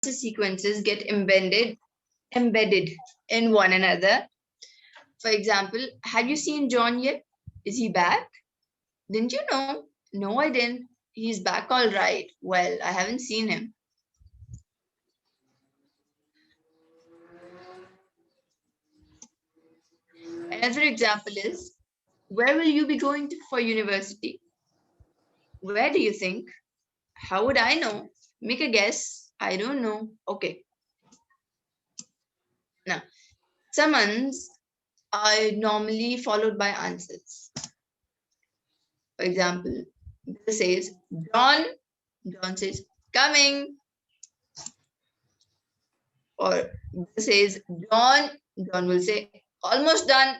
sequences get embedded in one another. For example, have you seen John yet? Is he back? Didn't you know? No, I didn't. He's back all right. Well, I haven't seen him. Another example is, where will you be going for university? Where do you think? How would I know? Make a guess. I don't know. Okay. Now, summons are normally followed by answers. For example, Bill says, John. John says, coming. Or Bill says, John. John will say, almost done.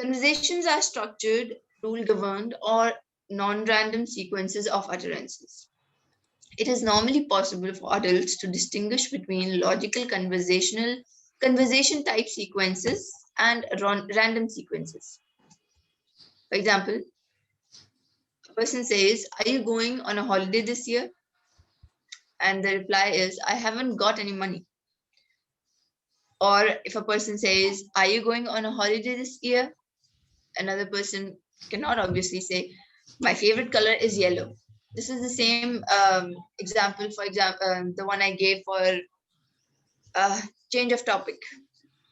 Conversations are structured, rule-governed, or non-random sequences of utterances. It is normally possible for adults to distinguish between logical conversation type sequences and random sequences. For example, a person says, are you going on a holiday this year? And the reply is, I haven't got any money. Or if a person says, are you going on a holiday this year? Another person cannot obviously say, my favorite color is yellow. This is the same example, for example, the one I gave for change of topic.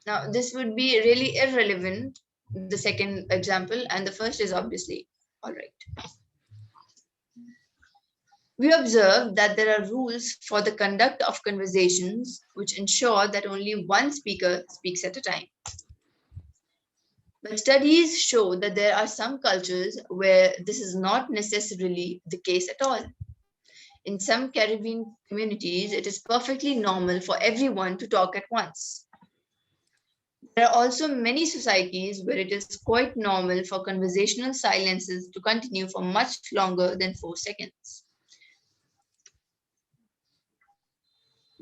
Now, this would be really irrelevant, the second example, and the first is obviously all right. We observe that there are rules for the conduct of conversations which ensure that only one speaker speaks at a time. But studies show that there are some cultures where this is not necessarily the case at all. In some Caribbean communities, it is perfectly normal for everyone to talk at once. There are also many societies where it is quite normal for conversational silences to continue for much longer than 4 seconds.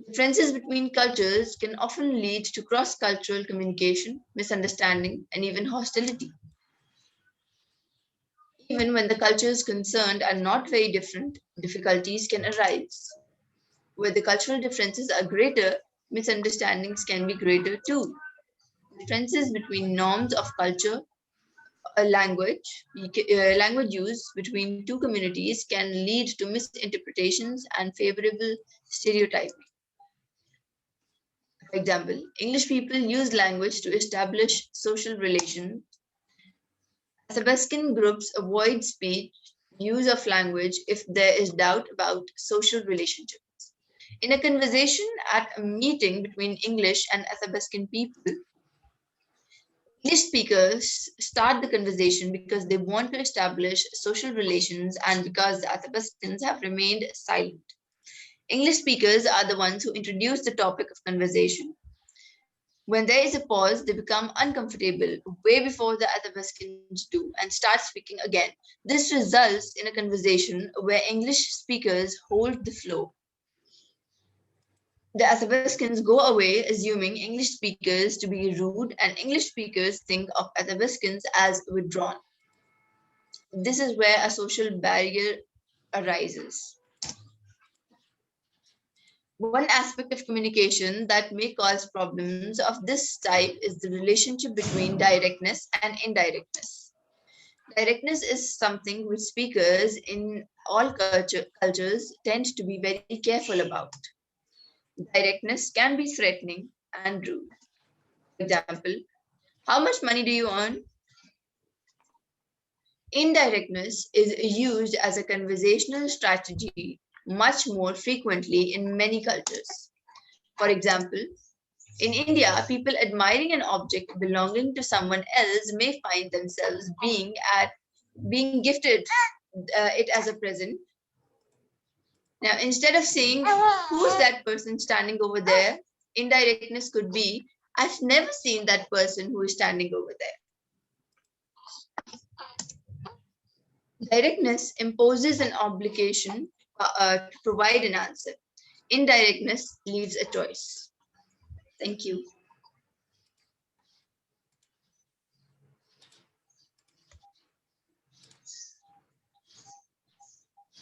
Differences between cultures can often lead to cross-cultural communication, misunderstanding, and even hostility. Even when the cultures concerned are not very different, difficulties can arise. Where the cultural differences are greater, misunderstandings can be greater too. Differences between norms of culture, language use between two communities can lead to misinterpretations and favorable stereotyping. For example, English people use language to establish social relations. Athabaskan groups avoid speech use of language if there is doubt about social relationships. In a conversation at a meeting between English and Athabaskan people, English speakers start the conversation because they want to establish social relations and because the Athabaskans have remained silent. English speakers are the ones who introduce the topic of conversation. When there is a pause, they become uncomfortable way before the Athabaskans do and start speaking again. This results in a conversation where English speakers hold the floor. The Athabaskans go away assuming English speakers to be rude, and English speakers think of Athabaskans as withdrawn. This is where a social barrier arises. One aspect of communication that may cause problems of this type is the relationship between directness and indirectness. Directness is something which speakers in all cultures tend to be very careful about. Directness can be threatening and rude. For example, how much money do you earn? Indirectness is used as a conversational strategy much more frequently in many cultures. For example, in India, people admiring an object belonging to someone else may find themselves being gifted it as a present. Now, instead of saying, who's that person standing over there? Indirectness could be, I've never seen that person who is standing over there. Directness imposes an obligation to provide an answer. Indirectness leaves a choice. Thank you.